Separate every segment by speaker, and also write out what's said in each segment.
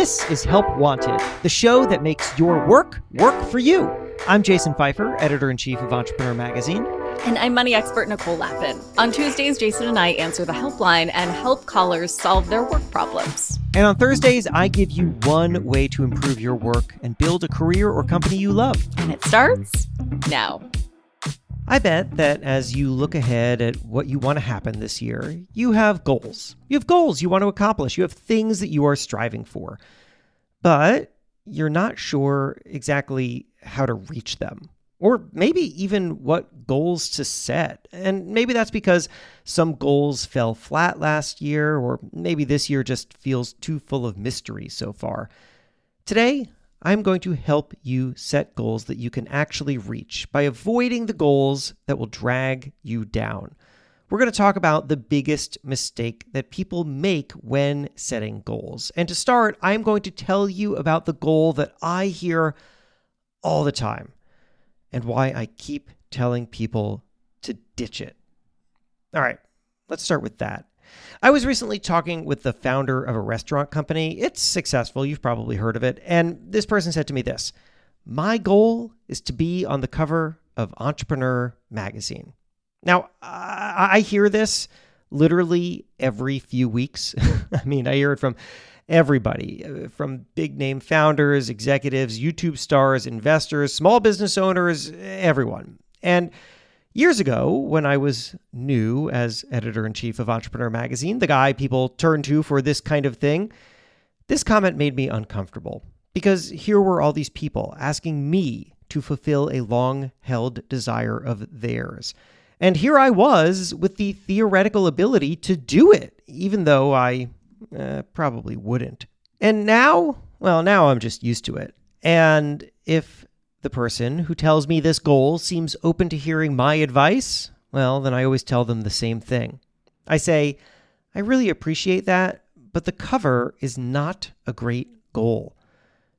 Speaker 1: This is Help Wanted, the show that makes your work work for you. I'm Jason Pfeiffer, editor-in-chief of Entrepreneur Magazine.
Speaker 2: And I'm money expert Nicole Lappin. On Tuesdays, Jason and I answer the helpline and help callers solve their work problems.
Speaker 1: And on Thursdays, I give you one way to improve your work and build a career or company you love.
Speaker 2: And it starts now.
Speaker 1: I bet that as you look ahead at what you want to happen this year, you have goals. You have goals you want to accomplish. You have things that you are striving for. But you're not sure exactly how to reach them. Or maybe even what goals to set. And maybe that's because some goals fell flat last year, or maybe this year just feels too full of mystery so far. Today, I'm going to help you set goals that you can actually reach by avoiding the goals that will drag you down. We're going to talk about the biggest mistake that people make when setting goals. And to start, I'm going to tell you about the goal that I hear all the time and why I keep telling people to ditch it. All right, let's start with that. I was recently talking with the founder of a restaurant company. It's successful. You've probably heard of it. And this person said to me this: my goal is to be on the cover of Entrepreneur Magazine. Now, I hear this literally every few weeks. I mean, I hear it from everybody, from big name founders, executives, YouTube stars, investors, small business owners, everyone. And years ago, when I was new as editor-in-chief of Entrepreneur Magazine, the guy people turn to for this kind of thing, this comment made me uncomfortable because here were all these people asking me to fulfill a long-held desire of theirs. And here I was with the theoretical ability to do it, even though I probably wouldn't. And now I'm just used to it. And if the person who tells me this goal seems open to hearing my advice, well, then I always tell them the same thing. I say, I really appreciate that, but the cover is not a great goal.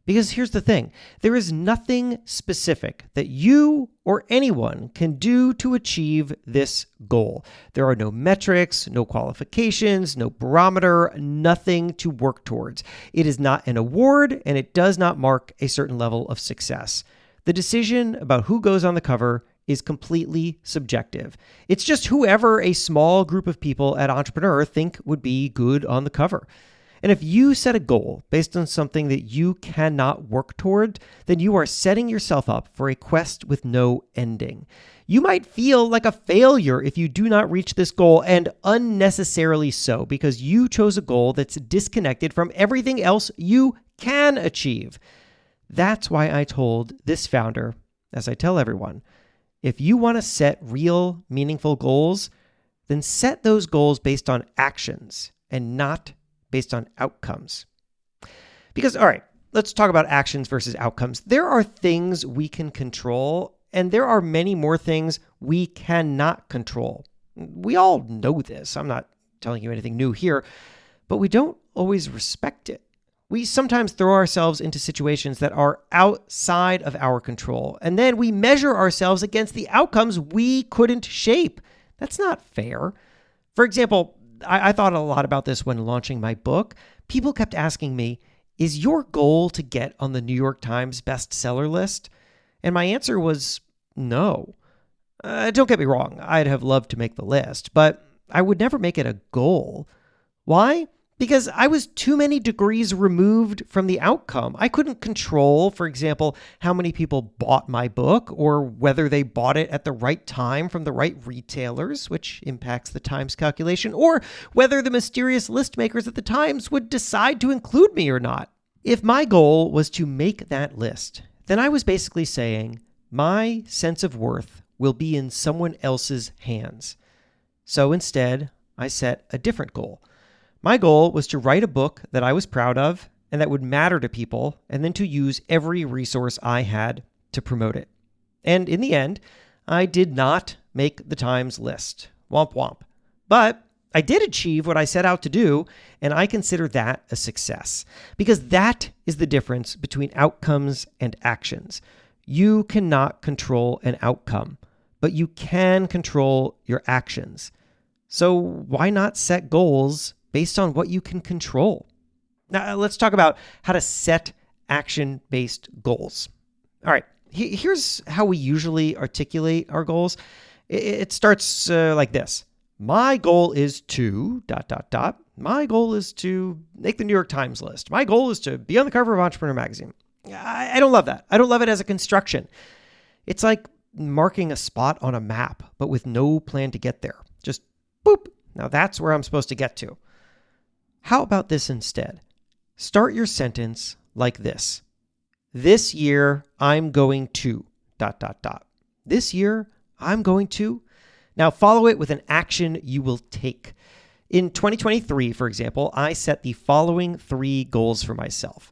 Speaker 1: Because here's the thing, there is nothing specific that you or anyone can do to achieve this goal. There are no metrics, no qualifications, no barometer, nothing to work towards. It is not an award, and it does not mark a certain level of success. The decision about who goes on the cover is completely subjective. It's just whoever a small group of people at Entrepreneur think would be good on the cover. And if you set a goal based on something that you cannot work toward, then you are setting yourself up for a quest with no ending. You might feel like a failure if you do not reach this goal, and unnecessarily so, because you chose a goal that's disconnected from everything else you can achieve. That's why I told this founder, as I tell everyone, if you want to set real, meaningful goals, then set those goals based on actions and not based on outcomes. Because, all right, let's talk about actions versus outcomes. There are things we can control, and there are many more things we cannot control. We all know this. I'm not telling you anything new here, but we don't always respect it. We sometimes throw ourselves into situations that are outside of our control, and then we measure ourselves against the outcomes we couldn't shape. That's not fair. For example, I thought a lot about this when launching my book. People kept asking me, is your goal to get on the New York Times bestseller list? And my answer was no. Don't get me wrong, I'd have loved to make the list, but I would never make it a goal. Why? Because I was too many degrees removed from the outcome. I couldn't control, for example, how many people bought my book or whether they bought it at the right time from the right retailers, which impacts the Times calculation, or whether the mysterious list makers at the Times would decide to include me or not. If my goal was to make that list, then I was basically saying my sense of worth will be in someone else's hands. So instead, I set a different goal. My goal was to write a book that I was proud of and that would matter to people, and then to use every resource I had to promote it. And in the end, I did not make the Times list. Womp womp. But I did achieve what I set out to do, and I consider that a success. Because that is the difference between outcomes and actions. You cannot control an outcome, but you can control your actions. So why not set goals based on what you can control? Now, let's talk about how to set action-based goals. All right, here's how we usually articulate our goals. It starts like this. My goal is to ... My goal is to make the New York Times list. My goal is to be on the cover of Entrepreneur Magazine. I don't love that. I don't love it as a construction. It's like marking a spot on a map, but with no plan to get there. Just boop. Now that's where I'm supposed to get to. How about this instead? Start your sentence like this. This year, I'm going to ... This year, I'm going to. Now follow it with an action you will take. In 2023, for example, I set the following 3 goals for myself.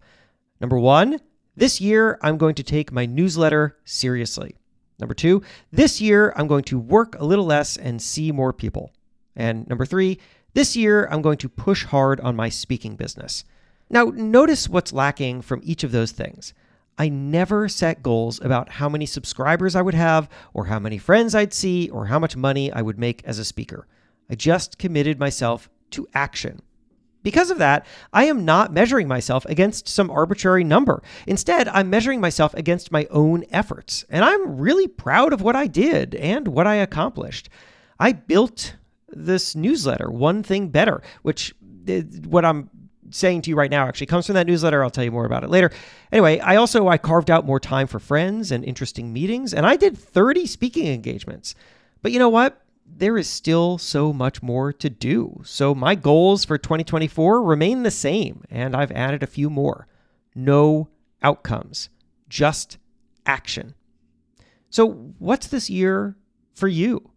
Speaker 1: Number 1, this year, I'm going to take my newsletter seriously. Number 2, this year, I'm going to work a little less and see more people. And number 3, this year, I'm going to push hard on my speaking business. Now, notice what's lacking from each of those things. I never set goals about how many subscribers I would have, or how many friends I'd see, or how much money I would make as a speaker. I just committed myself to action. Because of that, I am not measuring myself against some arbitrary number. Instead, I'm measuring myself against my own efforts. And I'm really proud of what I did and what I accomplished. I built this newsletter, One Thing Better, which what I'm saying to you right now actually comes from that newsletter. I'll tell you more about it later. Anyway, I carved out more time for friends and interesting meetings, and I did 30 speaking engagements. But you know what? There is still so much more to do. So my goals for 2024 remain the same, and I've added a few more. No outcomes, just action. So what's this year for you?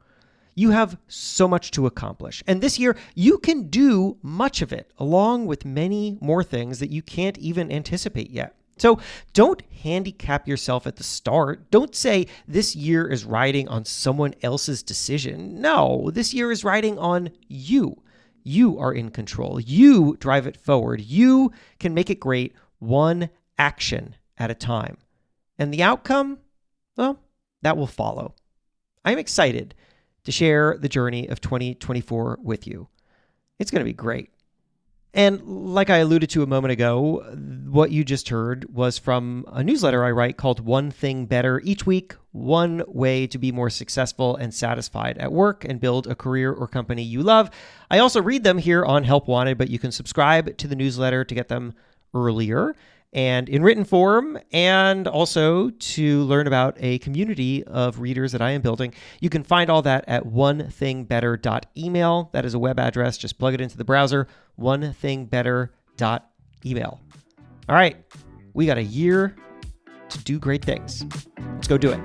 Speaker 1: You have so much to accomplish. And this year, you can do much of it, along with many more things that you can't even anticipate yet. So don't handicap yourself at the start. Don't say this year is riding on someone else's decision. No, this year is riding on you. You are in control. You drive it forward. You can make it great one action at a time. And the outcome, well, that will follow. I'm excited to share the journey of 2024 with you. It's going to be great. And like I alluded to a moment ago, what you just heard was from a newsletter I write called One Thing Better. Each week, one way to be more successful and satisfied at work and build a career or company you love. I also read them here on Help Wanted, but you can subscribe to the newsletter to get them earlier and in written form, and also to learn about a community of readers that I am building. You can find all that at onethingbetter.email. That is a web address. Just plug it into the browser, onethingbetter.email. All right, we got a year to do great things. Let's go do it.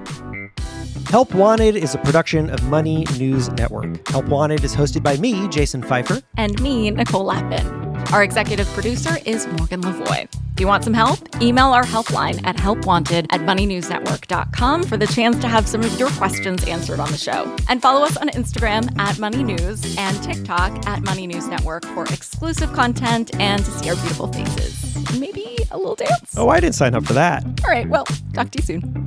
Speaker 1: Help Wanted is a production of Money News Network. Help Wanted is hosted by me, Jason Pfeiffer.
Speaker 2: And me, Nicole Lappin. Our executive producer is Morgan Lavoie. If you want some help, email our helpline at helpwanted@moneynewsnetwork.com for the chance to have some of your questions answered on the show. And follow us on Instagram at Money News and TikTok at Money News Network for exclusive content and to see our beautiful faces. Maybe a little dance.
Speaker 1: Oh, I didn't sign up for that.
Speaker 2: All right, well, talk to you soon.